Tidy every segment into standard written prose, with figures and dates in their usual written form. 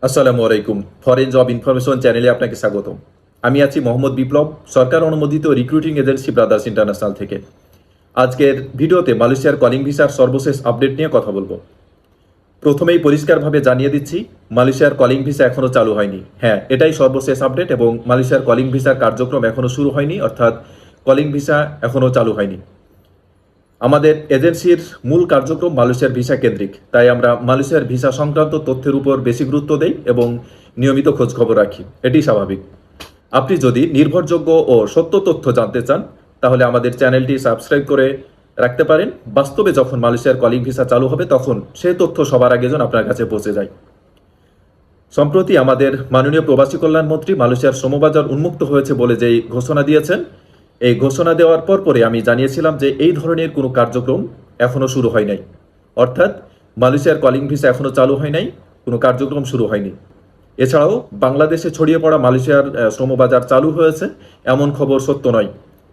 আসসালামু আলাইকুম। Foreign job information চ্যানেলে আপনাকে স্বাগতম। আমি আছি মোহাম্মদ বিপ্লব, সরকার অনুমোদিত রিক্রুটিং এজেন্সি ব্রাদার্স ইন্টারন্যাশনাল থেকে। আজকের ভিডিওতে মালয়েশিয়ার কলিং ভিসার সর্বশেষ আপডেট নিয়ে কথা বলবো। প্রথমেই পরিষ্কারভাবে জানিয়ে দিচ্ছি, মালয়েশিয়ার কলিং ভিসা এখনও চালু হয়নি। হ্যাঁ, এটাই সর্বশেষ আপডেট এবং মালয়েশিয়ার কলিং ভিসার কার্যক্রম এখনও শুরু হয়নি, অর্থাৎ কলিং ভিসা এখনও চালু হয়নি। আমাদের এজেন্সির মূল কার্যক্রম মালয়েশিয়ার ভিসা কেন্দ্রিক, তাই আমরা মালয়েশিয়ার ভিসা সংক্রান্ত তথ্যের উপর বেশি গুরুত্ব দেই এবং নিয়মিত খোঁজখবর রাখি, এটি স্বাভাবিক। আপনি যদি নির্ভরযোগ্য ও সত্য তথ্য জানতে চান তাহলে আমাদের চ্যানেলটি সাবস্ক্রাইব করে রাখতে পারেন। বাস্তবে যখন মালয়েশিয়ার কলিং ভিসা চালু হবে তখন সেই তথ্য সবার আগে যেন আপনার কাছে পৌঁছে যায়। সম্প্রতি আমাদের মাননীয় প্রবাসী কল্যাণ মন্ত্রী মালয়েশিয়ার শ্রমবাজার উন্মুক্ত হয়েছে বলে যেই ঘোষণা দিয়েছেন, এই ঘোষণা দেওয়ার পরে আমি জানিয়েছিলাম যে এই ধরনের কোনো কার্যক্রম এখনও শুরু হয় নাই, অর্থাৎ মালয়েশিয়ার কলিং ভিসা এখনও চালু হয় নাই, কোনো কার্যক্রম শুরু হয়নি। এছাড়াও বাংলাদেশে ছড়িয়ে পড়া মালয়েশিয়ার শ্রমবাজার চালু হয়েছে এমন খবর সত্য নয়।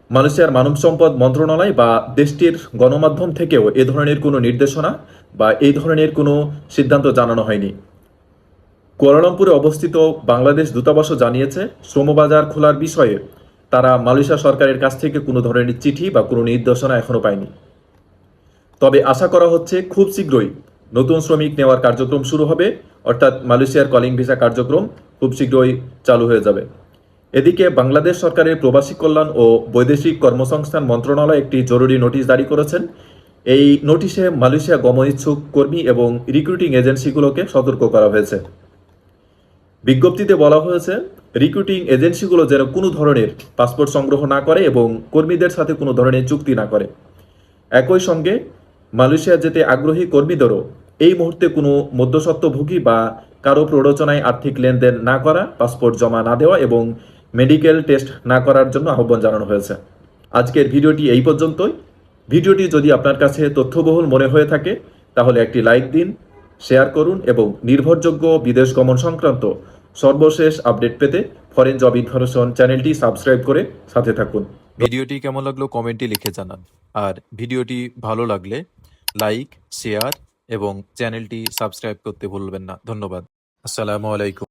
মালয়েশিয়ার মানব সম্পদ মন্ত্রণালয় বা দেশটির গণমাধ্যম থেকেও এ ধরনের কোনো নির্দেশনা বা এই ধরনের কোনো সিদ্ধান্ত জানানো হয়নি। কুয়ালালামপুরে অবস্থিত বাংলাদেশ দূতাবাসও জানিয়েছে শ্রমবাজার খোলার বিষয়ে তারা মালয়েশিয়া সরকারের কাছ থেকে কোনো ধরনের চিঠি বা কোনো নির্দেশনা এখনও পায়নি। তবে আশা করা হচ্ছে খুব শীঘ্রই নতুন শ্রমিক নেওয়ার কার্যক্রম শুরু হবে, অর্থাৎ মালয়েশিয়ার কলিং ভিসা কার্যক্রম খুব শীঘ্রই চালু হয়ে যাবে। এদিকে বাংলাদেশ সরকারের প্রবাসী কল্যাণ ও বৈদেশিক কর্মসংস্থান মন্ত্রণালয় একটি জরুরি নোটিশ জারি করেছেন। এই নোটিশে মালয়েশিয়া গমন ইচ্ছুক কর্মী এবং রিক্রুটিং এজেন্সিগুলোকে সতর্ক করা হয়েছে। বিজ্ঞপ্তিতে বলা হয়েছে, রিক্রুটিং এজেন্সিগুলো যেন কোনো ধরনের পাসপোর্ট সংগ্রহ না করে এবং কর্মীদের সাথে কোনো ধরনের চুক্তি না করে। একই সঙ্গে মালয়েশিয়া যেতে আগ্রহী কর্মীদেরও এই মুহূর্তে কোনো মধ্যস্বত্বভোগী বা কারো প্ররোচনায় আর্থিক লেনদেন না করা, পাসপোর্ট জমা না দেওয়া এবং মেডিকেল টেস্ট না করার জন্য আহ্বান জানানো হয়েছে। আজকের ভিডিওটি এই পর্যন্তই। ভিডিওটি যদি আপনার কাছে তথ্যবহুল মনে হয়ে থাকে তাহলে একটি লাইক দিন, শেয়ার করুন এবং নির্ভরযোগ্য বিদেশ গমন সংক্রান্ত সর্বশেষ আপডেট পেতে ফরেন জব ইনফরমেশন চ্যানেলটি সাবস্ক্রাইব করে সাথে থাকুন। ভিডিওটি কেমন লাগলো কমেন্টে লিখে জানান। আর ভিডিওটি ভালো লাগলে লাইক, শেয়ার এবং চ্যানেলটি সাবস্ক্রাইব করতে ভুলবেন না। ধন্যবাদ। আসসালামু আলাইকুম।